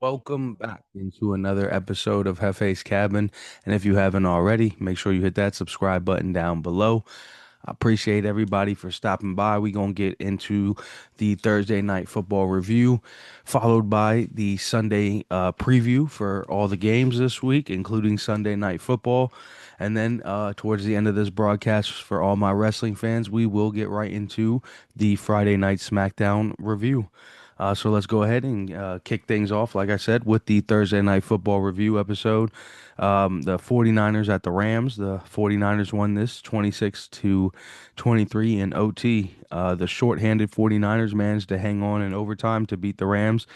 Welcome back into another episode of Hefe's Cabin. And if you haven't already, make sure you hit that subscribe button down below. I appreciate everybody for stopping by. We're going to get into the Thursday night football review, followed by the Sunday preview for all the games this week, including Sunday night football. And then towards the end of this broadcast, for all my wrestling fans, we will get right into the Friday night SmackDown review. So let's go ahead and kick things off, like I said, with the Thursday Night Football review episode. The 49ers at the Rams. The 49ers won this 26 to 23 in OT. The shorthanded 49ers managed to hang on in overtime to beat the Rams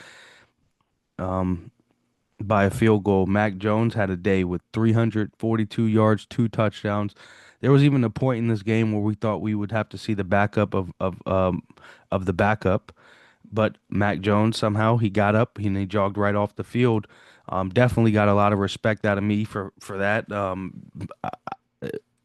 by a field goal. Mac Jones had a day with 342 yards, two touchdowns. There was even a point in this game where we thought we would have to see the backup of the backup, but Mac Jones somehow he got up and he jogged right off the field. Definitely got a lot of respect out of me for that.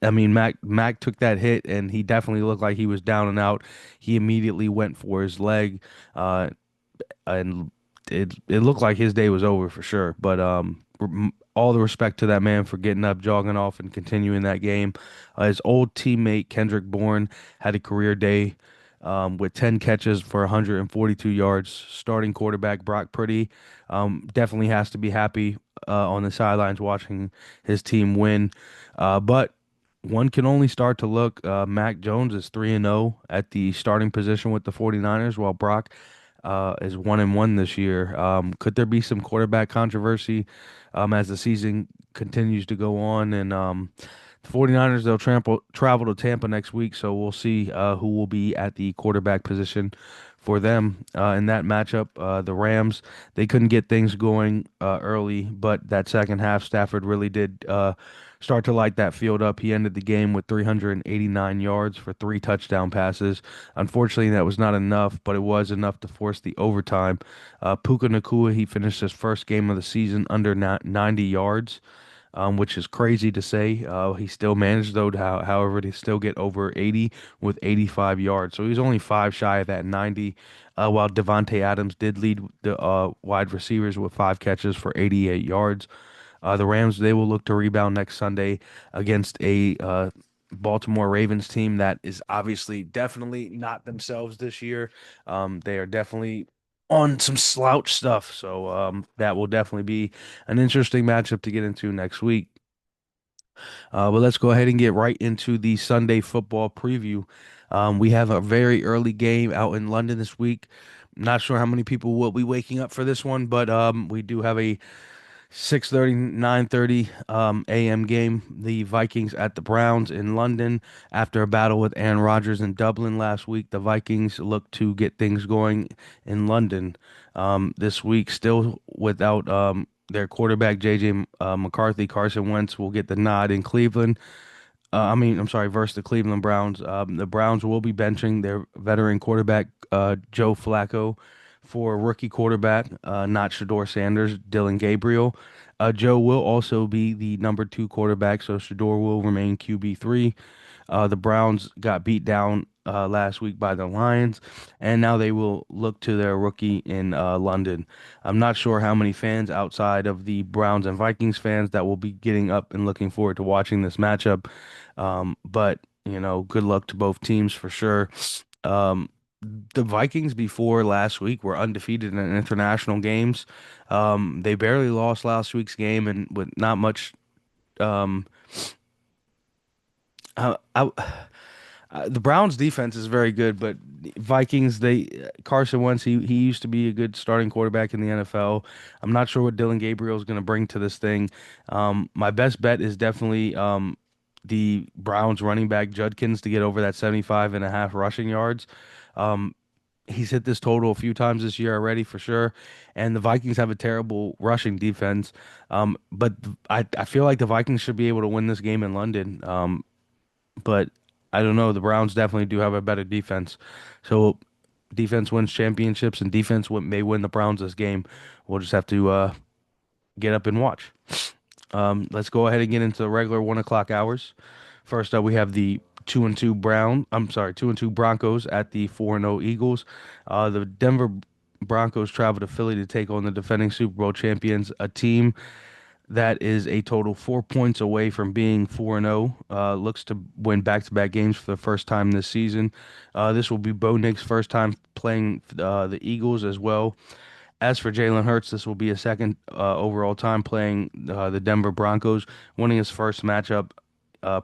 I mean, Mac took that hit and he definitely looked like he was down and out. He immediately went for his leg, and it looked like his day was over for sure. But all the respect to that man for getting up, jogging off, and continuing that game. His old teammate Kendrick Bourne had a career day with 10 catches for 142 yards. Starting quarterback Brock Purdy definitely has to be happy on the sidelines watching his team win. But one can only start to look. Mac Jones is 3-0 at the starting position with the 49ers, while Brock is 1-1 this year. Could there be some quarterback controversy as the season continues to go on? And the 49ers, they'll travel to Tampa next week, so we'll see who will be at the quarterback position for them in that matchup. The Rams, they couldn't get things going early, but that second half, Stafford really did start to light that field up. He ended the game with 389 yards for three touchdown passes. Unfortunately, that was not enough, but it was enough to force the overtime. Puka Nacua, he finished his first game of the season under 90 yards, which is crazy to say. He still managed, though, however, to still get over 80 with 85 yards. So he's only five shy of that 90, while Devontae Adams did lead the wide receivers with five catches for 88 yards. The Rams, they will look to rebound next Sunday against a Baltimore Ravens team that is obviously definitely not themselves this year. They are definitely on some slouch stuff. So that will definitely be an interesting matchup to get into next week. But let's go ahead and get right into the Sunday football preview. We have a very early game out in London this week. Not sure how many people will be waking up for this one, but we do have a 6:30, 9:30 a.m. game. The Vikings at the Browns in London. After a battle with Aaron Rodgers in Dublin last week, the Vikings look to get things going in London this week. Still without their quarterback, J.J. McCarthy. Carson Wentz will get the nod in Cleveland. I'm sorry, versus the Cleveland Browns. The Browns will be benching their veteran quarterback, Joe Flacco, for rookie quarterback, not Shador Sanders, Dylan Gabriel. Joe will also be the number two quarterback, so Shador will remain QB3. The Browns got beat down last week by the Lions, and now they will look to their rookie in London. I'm not sure how many fans outside of the Browns and Vikings fans that will be getting up and looking forward to watching this matchup. But good luck to both teams for sure. Um, the Vikings before last week were undefeated in international games. They barely lost last week's game, and with not much. Um, I, the Browns defense is very good, but Vikings, they Carson Wentz, he used to be a good starting quarterback in the NFL. I'm not sure what Dylan Gabriel is going to bring to this thing. My best bet is definitely the Browns running back Judkins to get over that 75.5 rushing yards. Um, he's hit this total a few times this year already for sure. And the Vikings have a terrible rushing defense. But I feel like the Vikings should be able to win this game in London. But I don't know. The Browns definitely do have a better defense. So defense wins championships, and may win the Browns this game. We'll just have to get up and watch. Let's go ahead and get into the regular 1 o'clock hours. First up, we have the 2-2 Broncos at the 4-0 Eagles. The Denver Broncos travel to Philly to take on the defending Super Bowl champions, a team that is a total 4 points away from being 4-0. Looks to win back-to-back games for the first time this season. This will be Bo Nick's first time playing the Eagles as well. As for Jalen Hurts, this will be a second overall time playing the Denver Broncos, winning his first matchup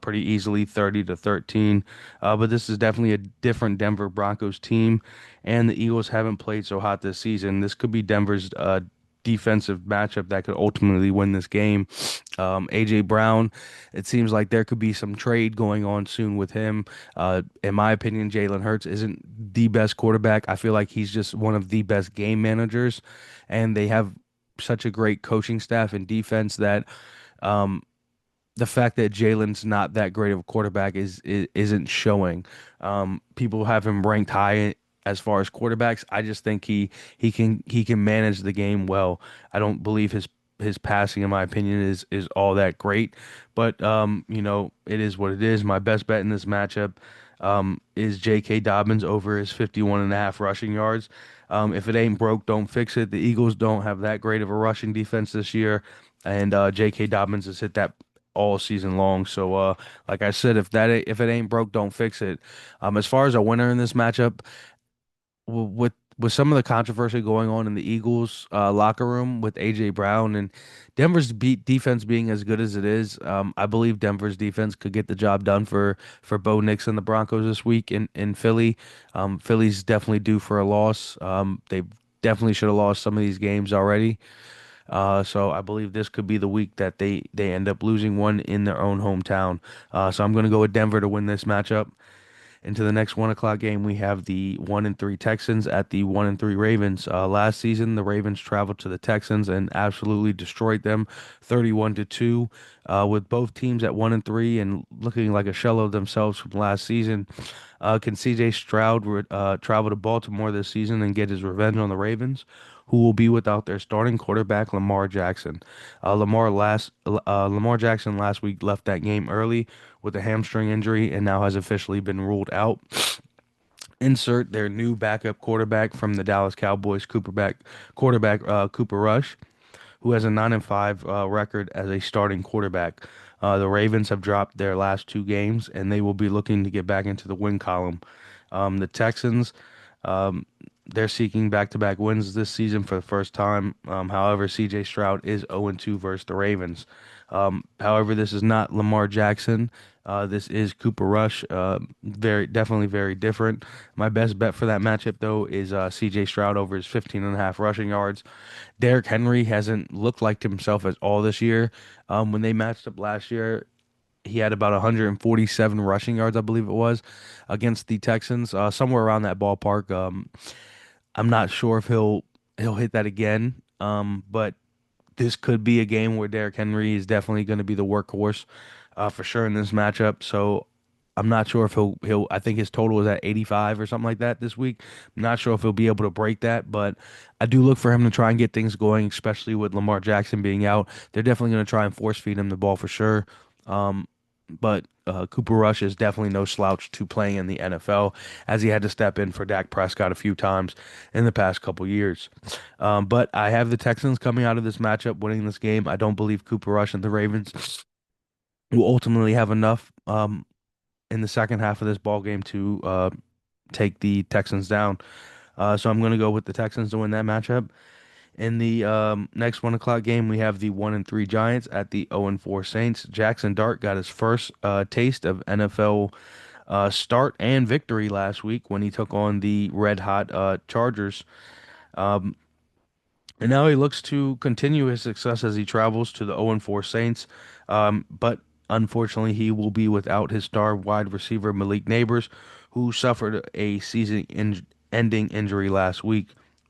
pretty easily, 30-13. But this is definitely a different Denver Broncos team, and the Eagles haven't played so hot this season. This could be Denver's defensive matchup that could ultimately win this game. AJ Brown, it seems like there could be some trade going on soon with him. In my opinion, Jalen Hurts isn't the best quarterback. I feel like he's just one of the best game managers, and they have such a great coaching staff and defense that um, the fact that Jalen's not that great of a quarterback isn't showing. People have him ranked high as far as quarterbacks. I just think he can manage the game well. I don't believe his passing, in my opinion, is all that great. But it is what it is. My best bet in this matchup is J.K. Dobbins over his 51.5 rushing yards. If it ain't broke, don't fix it. The Eagles don't have that great of a rushing defense this year, and J.K. Dobbins has hit that all season long. So, like I said, if it ain't broke, don't fix it. As far as a winner in this matchup, with some of the controversy going on in the Eagles locker room with AJ Brown and Denver's beat defense being as good as it is, I believe Denver's defense could get the job done for Bo Nix and the Broncos this week in Philly. Philly's definitely due for a loss. They definitely should have lost some of these games already. So I believe this could be the week that they end up losing one in their own hometown. So I'm going to go with Denver to win this matchup. Into the next 1 o'clock game, we have the 1-3 Texans at the 1-3 Ravens. Last season, the Ravens traveled to the Texans and absolutely destroyed them, 31-2. With both teams at 1-3 and looking like a shell of themselves from last season, can C.J. Stroud travel to Baltimore this season and get his revenge on the Ravens, who will be without their starting quarterback Lamar Jackson? Lamar Jackson last week left that game early with a hamstring injury and now has officially been ruled out. Insert their new backup quarterback from the Dallas Cowboys, quarterback Cooper Rush, who has a 9-5 record as a starting quarterback. The Ravens have dropped their last two games, and they will be looking to get back into the win column. The Texans, um, they're seeking back-to-back wins this season for the first time. However, C.J. Stroud is 0-2 versus the Ravens. However, this is not Lamar Jackson. This is Cooper Rush. Definitely very different. My best bet for that matchup, though, is C.J. Stroud over his 15.5 rushing yards. Derrick Henry hasn't looked like himself at all this year. When they matched up last year, he had about 147 rushing yards, I believe it was, against the Texans, somewhere around that ballpark. I'm not sure if he'll hit that again. But this could be a game where Derrick Henry is definitely going to be the workhorse for sure in this matchup. So I'm not sure if he'll I think his total is at 85 or something like that this week. I'm not sure if he'll be able to break that, but I do look for him to try and get things going, especially with Lamar Jackson being out. They're definitely going to try and force feed him the ball for sure. But Cooper Rush is definitely no slouch to playing in the NFL, as he had to step in for Dak Prescott a few times in the past couple years. But I have the Texans coming out of this matchup winning this game. I don't believe Cooper Rush and the Ravens will ultimately have enough in the second half of this ball game to take the Texans down. So I'm going to go with the Texans to win that matchup. In the next 1 o'clock game, we have the 1-3 Giants at the 0-4 Saints. Jackson Dart got his first taste of NFL start and victory last week when he took on the red hot Chargers. Um, and now he looks to continue his success as he travels to the 0-4 Saints. But unfortunately, he will be without his star wide receiver Malik Neighbors, who suffered a season-ending injury last week.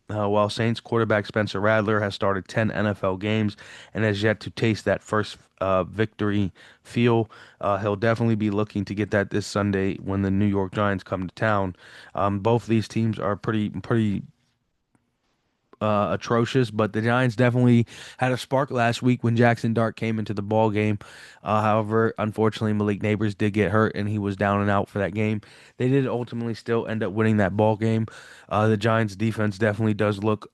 While Saints quarterback Spencer Rattler has started 10 NFL games and has yet to taste that first victory feel, he'll definitely be looking to get that this Sunday when the New York Giants come to town. Both of these teams are pretty atrocious, but the Giants definitely had a spark last week when Jackson Dart came into the ball game. However, unfortunately, Malik Neighbors did get hurt and he was down and out for that game. They did ultimately still end up winning that ball game. The Giants defense definitely does look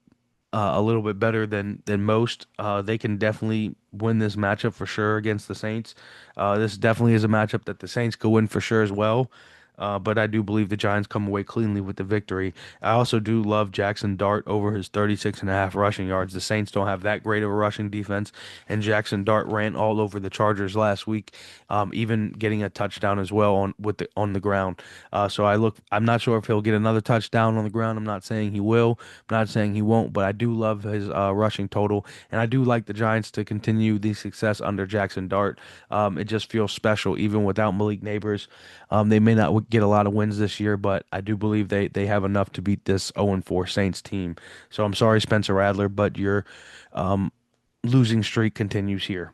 a little bit better than most. They can definitely win this matchup for sure against the Saints. This definitely is a matchup that the Saints could win for sure as well. But I do believe the Giants come away cleanly with the victory. I also do love Jackson Dart over his 36.5 rushing yards. The Saints don't have that great of a rushing defense, and Jackson Dart ran all over the Chargers last week, even getting a touchdown as well on the ground. I'm not sure if he'll get another touchdown on the ground. I'm not saying he will. I'm not saying he won't, but I do love his rushing total, and I do like the Giants to continue the success under Jackson Dart. It just feels special, even without Malik Neighbors. They may not get a lot of wins this year, but I do believe they have enough to beat this 0-4 Saints team. So I'm sorry, Spencer Radler, but your um, losing streak continues here.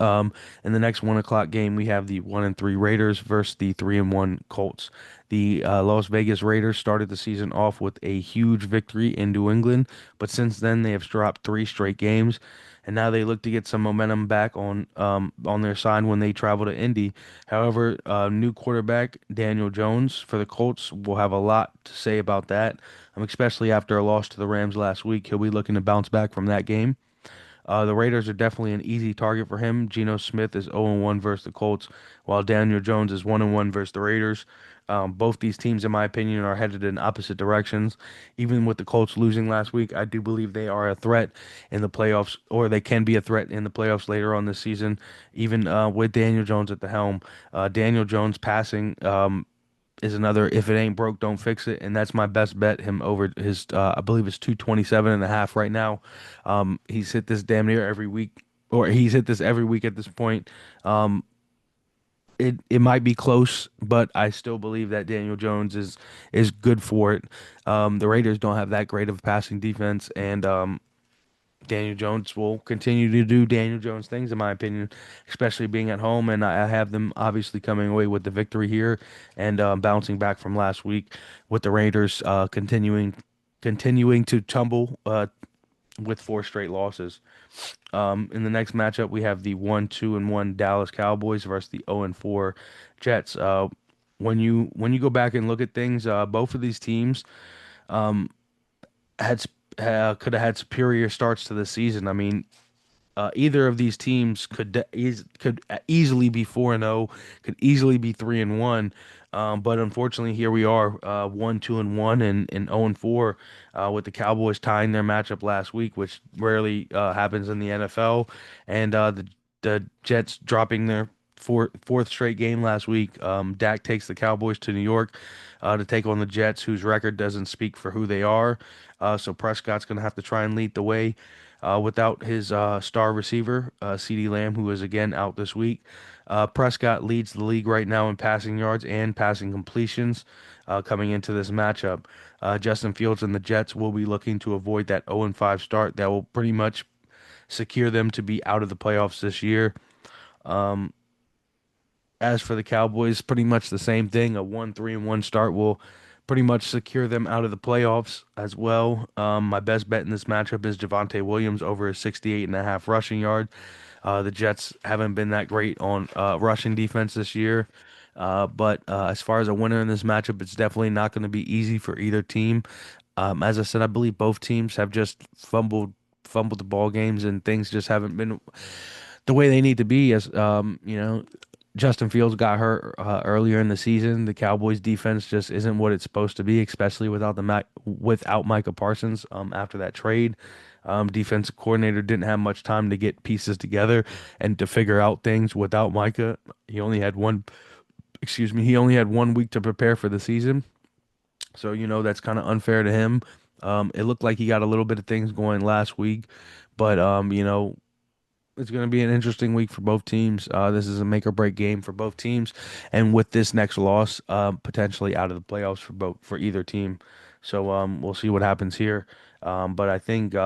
In the next 1 o'clock game, we have the 1-3 Raiders versus the 3-1 Colts. The Las Vegas Raiders started the season off with a huge victory in New England, but since then they have dropped three straight games, and now they look to get some momentum back on their side when they travel to Indy. However, new quarterback Daniel Jones for the Colts will have a lot to say about that, especially after a loss to the Rams last week. He'll be looking to bounce back from that game. The Raiders are definitely an easy target for him. Geno Smith is 0-1 versus the Colts, while Daniel Jones is 1-1 versus the Raiders. Both these teams, in my opinion, are headed in opposite directions. Even with the Colts losing last week, I do believe they are a threat in the playoffs, or they can be a threat in the playoffs later on this season, even with Daniel Jones at the helm. Daniel Jones passing is another if it ain't broke, don't fix it. And that's my best bet. Him over his I believe it's 227.5 right now. He's hit this damn near every week, or he's hit this every week at this point. Um, it might be close, but I still believe that Daniel Jones is good for it. The Raiders don't have that great of a passing defense, and Daniel Jones will continue to do Daniel Jones things, in my opinion, especially being at home. And I have them obviously coming away with the victory here and bouncing back from last week with the Raiders continuing to tumble with four straight losses. In the next matchup, we have the 1-2-1 Dallas Cowboys versus the 0-4 Jets. When you go back and look at things, both of these teams had could have had superior starts to the season. I mean, either of these teams could easily be 4-0, could easily be 3-1. But unfortunately, here we are, 1-2-1 and 0-4, with the Cowboys tying their matchup last week, which rarely happens in the NFL, and the Jets dropping their fourth straight game last week. Dak takes the Cowboys to New York to take on the Jets, whose record doesn't speak for who they are. So Prescott's going to have to try and lead the way without his star receiver, CeeDee Lamb, who is again out this week. Prescott leads the league right now in passing yards and passing completions coming into this matchup. Justin Fields and the Jets will be looking to avoid that 0-5 start that will pretty much secure them to be out of the playoffs this year. As for the Cowboys, pretty much the same thing. A 1-3-1 start will pretty much secure them out of the playoffs as well. My best bet in this matchup is Javonte Williams over his 68.5 rushing yard. The Jets haven't been that great on rushing defense this year. But as far as a winner in this matchup, it's definitely not going to be easy for either team. As I said, I believe both teams have just fumbled the ball games, and things just haven't been the way they need to be. As Justin Fields got hurt earlier in the season. The Cowboys defense just isn't what it's supposed to be, especially without Micah Parsons after that trade. Defensive coordinator didn't have much time to get pieces together and to figure out things without Micah. He only had he only had 1 week to prepare for the season. So, that's kind of unfair to him. It looked like he got a little bit of things going last week, but it's going to be an interesting week for both teams. This is a make or break game for both teams, and with this next loss, potentially out of the playoffs for either team. So we'll see what happens here. But I think it's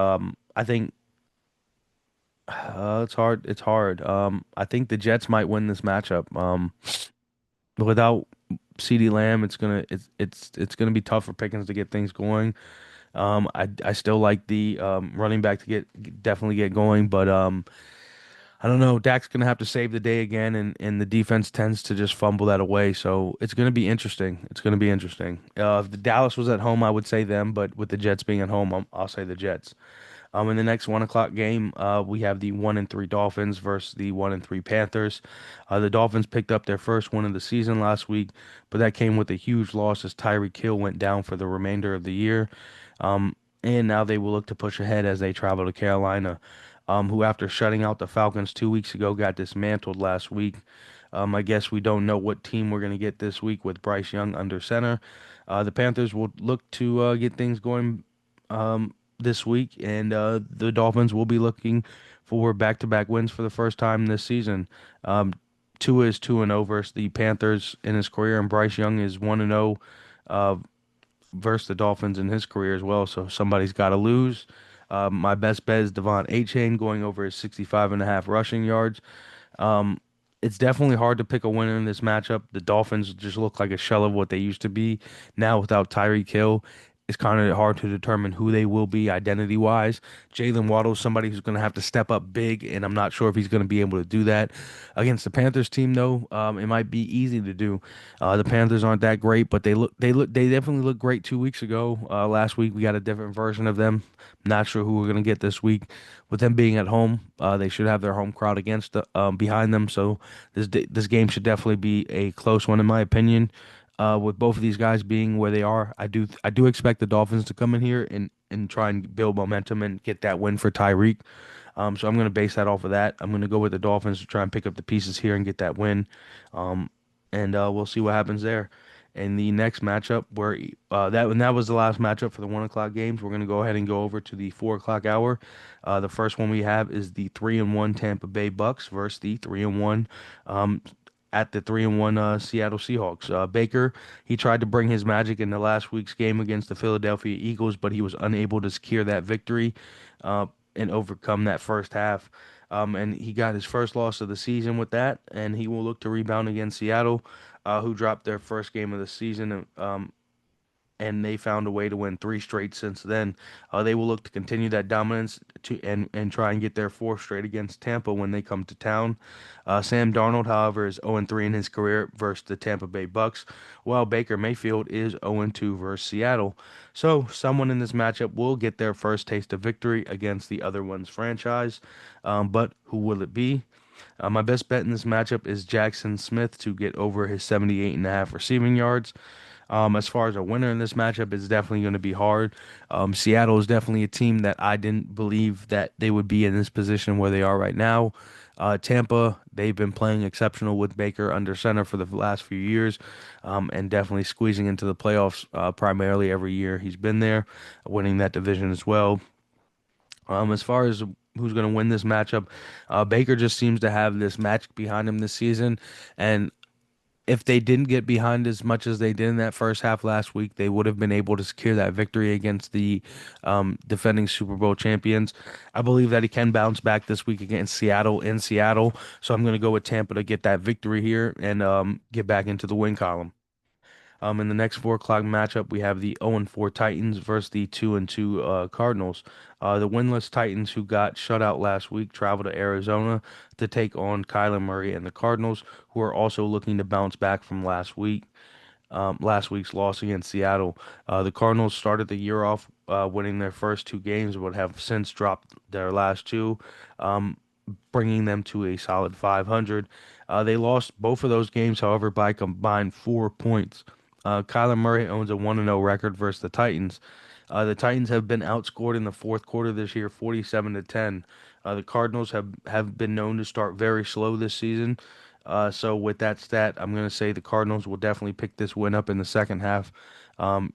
hard. It's hard. I think the Jets might win this matchup. Without CeeDee Lamb, it's gonna be tough for Pickens to get things going. I still like the running back to get definitely get going, but I don't know. Dak's gonna have to save the day again, and the defense tends to just fumble that away. So it's gonna be interesting. It's gonna be interesting. If the Dallas was at home, I would say them, but with the Jets being at home, I'll say the Jets. In the next 1 o'clock game, we have the 1-3 Dolphins versus the 1-3 Panthers. The Dolphins picked up their first win of the season last week, but that came with a huge loss as Tyreek Hill went down for the remainder of the year. And now they will look to push ahead as they travel to Carolina, who, after shutting out the Falcons 2 weeks ago, got dismantled last week. I guess we don't know what team we're going to get this week with Bryce Young under center. The Panthers will look to get things going this week, and the Dolphins will be looking for back-to-back wins for the first time this season. Um, Tua is 2-0 versus the Panthers in his career, and Bryce Young is 1-0 versus the Dolphins in his career as well. So somebody's got to lose. My best bet is Devon Achane going over his 65.5 rushing yards. Um, it's definitely hard to pick a winner in this matchup. The Dolphins just look like a shell of what they used to be. Now without Tyreek Hill, it's kind of hard to determine who they will be identity wise. Jalen Waddle's somebody who's going to have to step up big, and I'm not sure if he's going to be able to do that against the Panthers team. Though it might be easy to do. The Panthers aren't that great, but they definitely looked great 2 weeks ago. Last week we got a different version of them. Not sure who we're going to get this week. With them being at home, they should have their home crowd behind them. So this game should definitely be a close one in my opinion. With both of these guys being where they are, I do expect the Dolphins to come in here and try and build momentum and get that win for Tyreek. So I'm going to base that off of that. I'm going to go with the Dolphins to try and pick up the pieces here and get that win. Um, and we'll see what happens there. In the next matchup, where that was the last matchup for the 1 o'clock games, we're going to go ahead and go over to the 4 o'clock hour. The first one we have is the 3-1 Tampa Bay Bucs versus the 3-1 um, at the 3-1 Seattle Seahawks. Baker, he tried to bring his magic in the last week's game against the Philadelphia Eagles, but he was unable to secure that victory uh, and overcome that first half. And he got his first loss of the season with that, and he will look to rebound against Seattle, who dropped their first game of the season. And they found a way to win three straight since then. They will look to continue that dominance and try and get their fourth straight against Tampa when they come to town. Sam Darnold, however, is 0-3 in his career versus the Tampa Bay Bucks, while Baker Mayfield is 0-2 versus Seattle. So someone in this matchup will get their first taste of victory against the other one's franchise. But who will it be? My best bet in this matchup is Jackson Smith to get over his 78.5 receiving yards. As far as a winner in this matchup, it's definitely going to be hard. Seattle is definitely a team that I didn't believe that they would be in this position where they are right now. Tampa, they've been playing exceptional with Baker under center for the last few years, and definitely squeezing into the playoffs primarily every year he's been there, winning that division as well. As far as who's going to win this matchup, Baker just seems to have this magic behind him this season, and if they didn't get behind as much as they did in that first half last week, they would have been able to secure that victory against the defending Super Bowl champions. I believe that he can bounce back this week against Seattle in Seattle. So I'm going to go with Tampa to get that victory here and get back into the win column. In the next 4 o'clock matchup, we have the 0-4 Titans versus the 2-2 Cardinals. The winless Titans, who got shut out last week, travel to Arizona to take on Kyler Murray and the Cardinals, who are also looking to bounce back from last week's loss against Seattle. The Cardinals started the year off winning their first two games, but have since dropped their last two, um, bringing them to a solid 500. They lost both of those games, however, by combined 4 points. Kyler Murray owns a 1-0 record versus the Titans. The Titans have been outscored in the fourth quarter this year, 47 to 10. The Cardinals have been known to start very slow this season. So with that stat, I'm going to say the Cardinals will definitely pick this win up in the second half.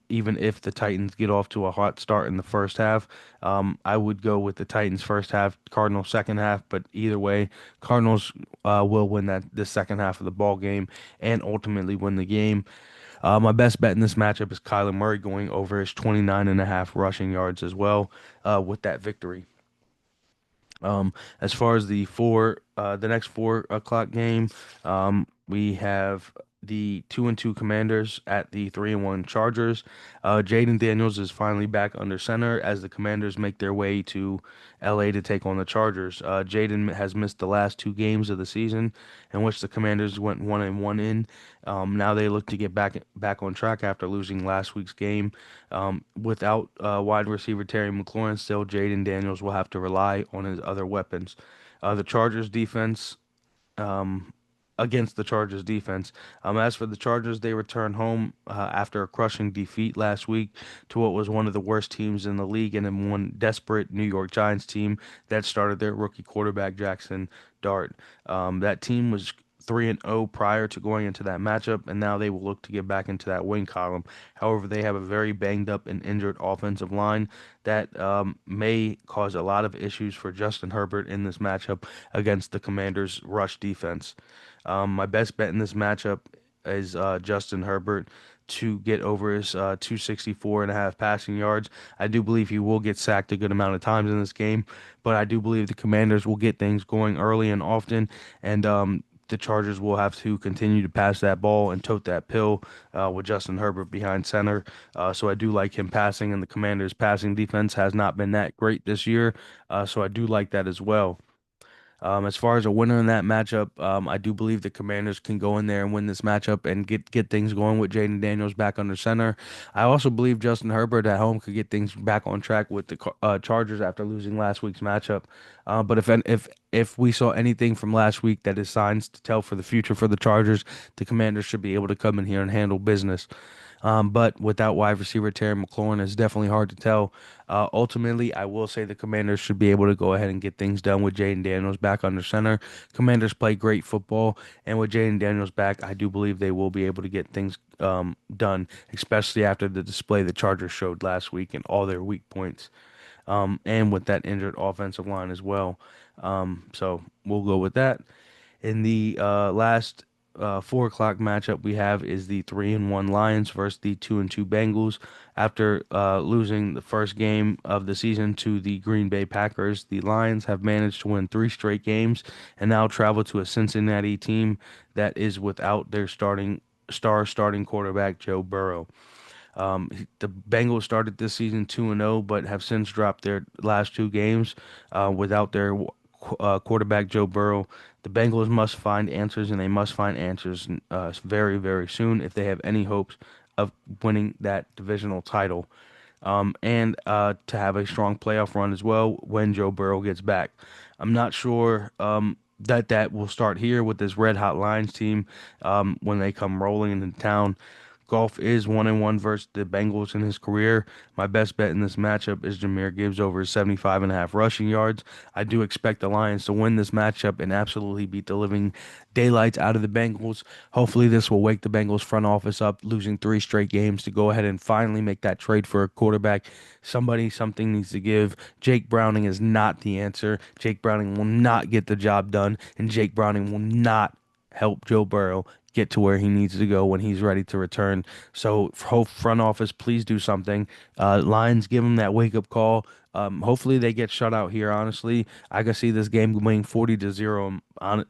Even if the Titans get off to a hot start in the first half, I would go with the Titans first half, Cardinals second half. But either way, Cardinals will win the second half of the ball game and ultimately win the game. My best bet in this matchup is Kyler Murray going over his 29.5 rushing yards as well with that victory. As far as the next 4 o'clock game, we have. the 2-2 Commanders at the 3-1 Chargers. Jaden Daniels is finally back under center as the Commanders make their way to LA to take on the Chargers. Jaden has missed the last two games of the season, in which the Commanders went 1-1 in. Now they look to get back on track after losing last week's game. Without wide receiver Terry McLaurin, still Jaden Daniels will have to rely on his other weapons. The Chargers defense um, against the Chargers defense. As for the Chargers, they returned home after a crushing defeat last week to what was one of the worst teams in the league and in one desperate New York Giants team that started their rookie quarterback Jackson Dart. That team was 3-0 prior to going into that matchup, and now they will look to get back into that win column. However, they have a very banged up and injured offensive line that may cause a lot of issues for Justin Herbert in this matchup against the Commanders' rush defense. My best bet in this matchup is Justin Herbert to get over his 264 and a half passing yards. I do believe he will get sacked a good amount of times in this game, but I do believe the Commanders will get things going early and often, and the Chargers will have to continue to pass that ball and tote that pill with Justin Herbert behind center. So I do like him passing, and the Commanders' passing defense has not been that great this year. So I do like that as well. As far as a winner in that matchup, I do believe the Commanders can go in there and win this matchup and get things going with Jaden Daniels back under center. I also believe Justin Herbert at home could get things back on track with the Chargers after losing last week's matchup. But if we saw anything from last week that is signs to tell for the future for the Chargers, the Commanders should be able to come in here and handle business. But without wide receiver Terry McLaurin, it's definitely hard to tell. Ultimately, I will say the Commanders should be able to go ahead and get things done with Jaden Daniels back under center. Commanders play great football, and with Jaden Daniels back, I do believe they will be able to get things done, especially after the display the Chargers showed last week and all their weak points, and with that injured offensive line as well. So we'll go with that. In the last 4 o'clock matchup we have is the 3-1 Lions versus the 2-2 Bengals. After losing the first game of the season to the Green Bay Packers, the Lions have managed to win three straight games and now travel to a Cincinnati team that is without their starting quarterback Joe Burrow. The Bengals started this season 2-0, but have since dropped their last two games without their quarterback Joe Burrow. The Bengals must find answers, and they must find answers very, very soon if they have any hopes of winning that divisional title. And to have a strong playoff run as well when Joe Burrow gets back. I'm not sure that will start here with this Red Hot Lions team when they come rolling into town. Golf is 1-1 versus the Bengals in his career. My best bet in this matchup is Jahmyr Gibbs over 75 and a half rushing yards. I do expect the Lions to win this matchup and absolutely beat the living daylights out of the Bengals. Hopefully, this will wake the Bengals front office up, losing three straight games to go ahead and finally make that trade for a quarterback. Something needs to give. Jake Browning is not the answer. Jake Browning will not get the job done, and Jake Browning will not help Joe Burrow get to where he needs to go when he's ready to return. So, hope front office, please do something. Lions, give him that wake up call. Hopefully they get shut out here. Honestly, I can see this game going 40-0.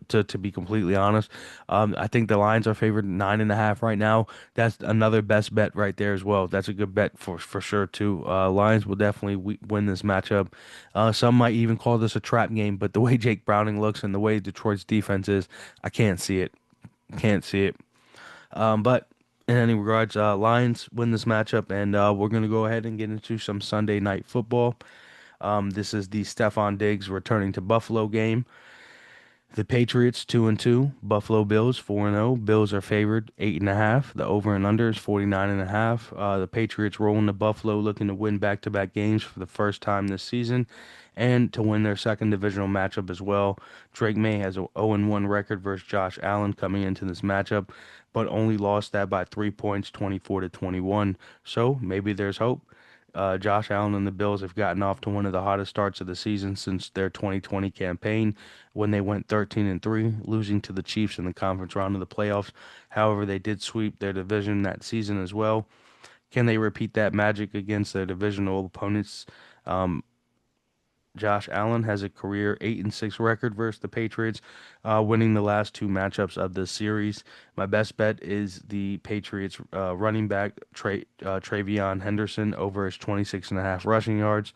To be completely honest, I think the Lions are favored 9.5 right now. That's another best bet right there as well. That's a good bet for sure too. Lions will definitely win this matchup. Some might even call this a trap game, but the way Jake Browning looks and the way Detroit's defense is, I can't see it. Can't see it. But in any regards, Lions win this matchup, and we're going to go ahead and get into some Sunday night football. This is the Stephon Diggs returning to Buffalo game. The Patriots 2-2, Buffalo Bills 4-0. Bills are favored 8.5. The over and under is 49.5. The Patriots rolling to Buffalo, looking to win back-to-back games for the first time this season, and to win their second divisional matchup as well. Drake May has a 0-1 record versus Josh Allen coming into this matchup, but only lost that by 3 points, 24-21. So maybe there's hope. Josh Allen and the Bills have gotten off to one of the hottest starts of the season since their 2020 campaign when they went 13-3, losing to the Chiefs in the conference round of the playoffs. However, they did sweep their division that season as well. Can they repeat that magic against their divisional opponents? Um, Josh Allen has a career 8-6 record versus the Patriots, winning the last two matchups of this series. My best bet is the Patriots running back Travion Henderson over his 26.5 rushing yards.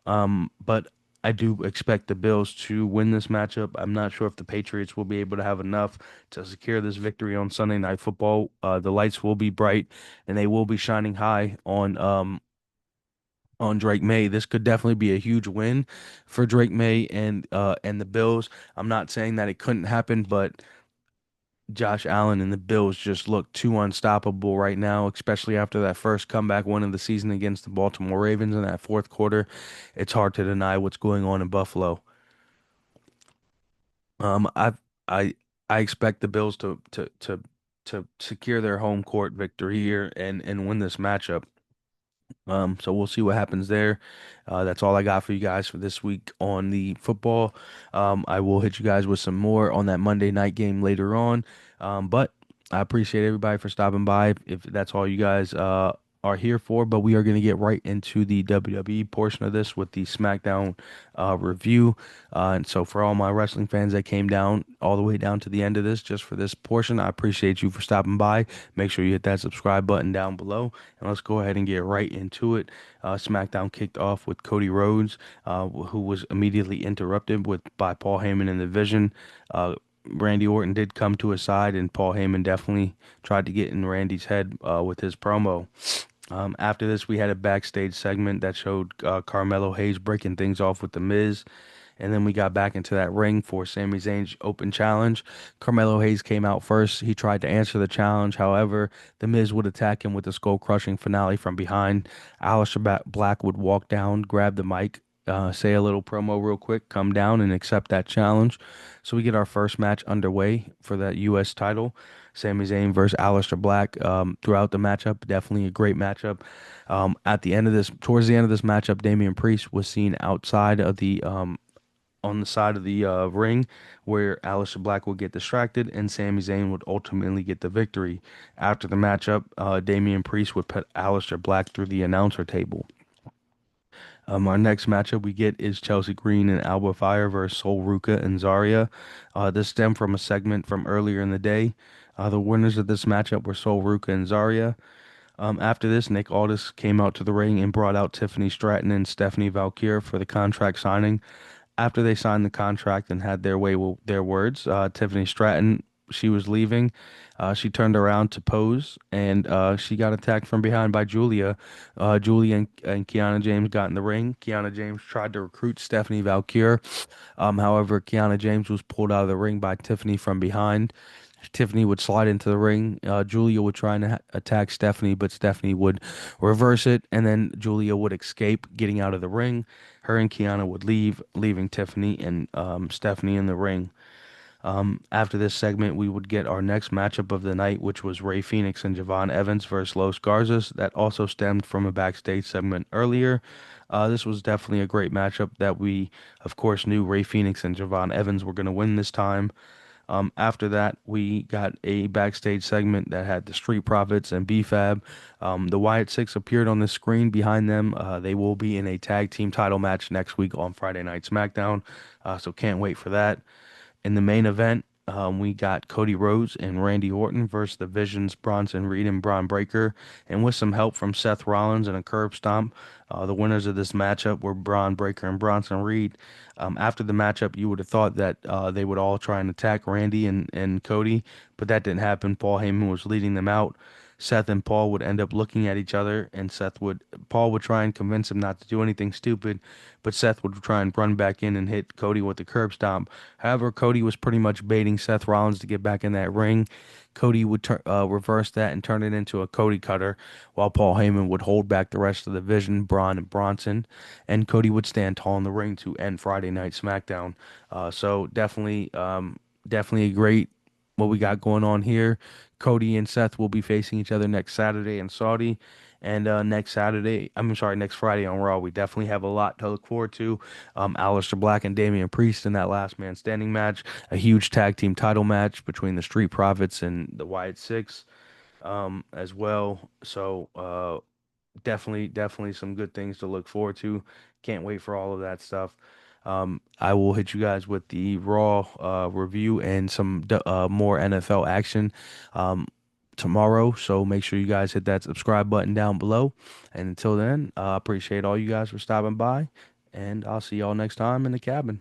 But I do expect the Bills to win this matchup. I'm not sure if the Patriots will be able to have enough to secure this victory on Sunday Night Football. The lights will be bright and they will be shining high on Drake May. This could definitely be a huge win for Drake May and the Bills. I'm not saying that it couldn't happen, but Josh Allen and the Bills just look too unstoppable right now, especially after that first comeback win of the season against the Baltimore Ravens in that fourth quarter. It's hard to deny what's going on in Buffalo. Um, I I I expect the Bills to secure their home court victory here and win this matchup. So we'll see what happens there. That's all I got for you guys for this week on the football. I will hit you guys with some more on that Monday night game later on. But I appreciate everybody for stopping by. If that's all you guys are here for, but we are going to get right into the WWE portion of this with the SmackDown review. And so for all my wrestling fans that came down all the way down to the end of this, just for this portion, I appreciate you for stopping by. Make sure you hit that subscribe button down below, and let's go ahead and get right into it. SmackDown kicked off with Cody Rhodes, who was immediately interrupted with by Paul Heyman in the Vision. Randy Orton did come to his side, and Paul Heyman definitely tried to get in Randy's head with his promo. After this, we had a backstage segment that showed Carmelo Hayes breaking things off with The Miz. And then we got back into that ring for Sami Zayn's open challenge. Carmelo Hayes came out first. He tried to answer the challenge. However, The Miz would attack him with a skull-crushing finale from behind. Black would walk down, grab the mic, say a little promo real quick, come down and accept that challenge. So we get our first match underway for that U.S. title. Sami Zayn versus Aleister Black. Throughout the matchup, definitely a great matchup. Towards the end of this matchup, Damian Priest was seen outside of the on the side of the ring where Aleister Black would get distracted and Sami Zayn would ultimately get the victory. After the matchup, Damian Priest would put Aleister Black through the announcer table. Our next matchup we get is Chelsea Green and Alba Fire versus Sol Ruca and Zarya. This stemmed from a segment from earlier in the day. The winners of this matchup were Sol Ruca and Zarya. After this, Nick Aldis came out to the ring and brought out Tiffany Stratton and Stephanie Valkyr for the contract signing. After they signed the contract and had their way with their words, Tiffany Stratton, she was leaving. She turned around to pose and she got attacked from behind by Julia. Julia and Kiana James got in the ring. Kiana James tried to recruit Stephanie Valkyr. However, Kiana James was pulled out of the ring by Tiffany from behind. Tiffany would slide into the ring. Julia would try and attack Stephanie, but Stephanie would reverse it, and then Julia would escape, getting out of the ring. Her and Kiana would leave, leaving Tiffany and Stephanie in the ring. After this segment, we would get our next matchup of the night, which was Ray Phoenix and Javon Evans versus Los Garzas. That also stemmed from a backstage segment earlier. This was definitely a great matchup that we, of course, knew Ray Phoenix and Javon Evans were going to win this time. After that, we got a backstage segment that had the Street Profits and B-Fab. The Wyatt Six appeared on the screen behind them. They will be in a tag team title match next week on Friday Night SmackDown, so can't wait for that. In the main event, we got Cody Rhodes and Randy Orton versus the Visions, Bronson Reed and Bron Breakker, and with some help from Seth Rollins and a curb stomp. The winners of this matchup were Bron Breakker and Bronson Reed. After the matchup, you would have thought that they would all try and attack Randy and Cody, but that didn't happen. Paul Heyman was leading them out. Seth and Paul would end up looking at each other, and Paul would try and convince him not to do anything stupid, but Seth would try and run back in and hit Cody with the curb stomp. However, Cody was pretty much baiting Seth Rollins to get back in that ring. Cody would reverse that and turn it into a Cody cutter, while Paul Heyman would hold back the rest of the Vision, Braun and Bronson, and Cody would stand tall in the ring to end Friday Night SmackDown. So definitely a great what we got going on here. Cody and Seth will be facing each other next Saturday in Saudi. And next Friday on Raw. We definitely have a lot to look forward to. Aleister Black and Damian Priest in that last man standing match. A huge tag team title match between the Street Profits and the Wyatt Six as well. So Definitely some good things to look forward to. Can't wait for all of that stuff. I will hit you guys with the Raw review and some more NFL action tomorrow. So make sure you guys hit that subscribe button down below. And until then, I appreciate all you guys for stopping by, and I'll see y'all next time in the cabin.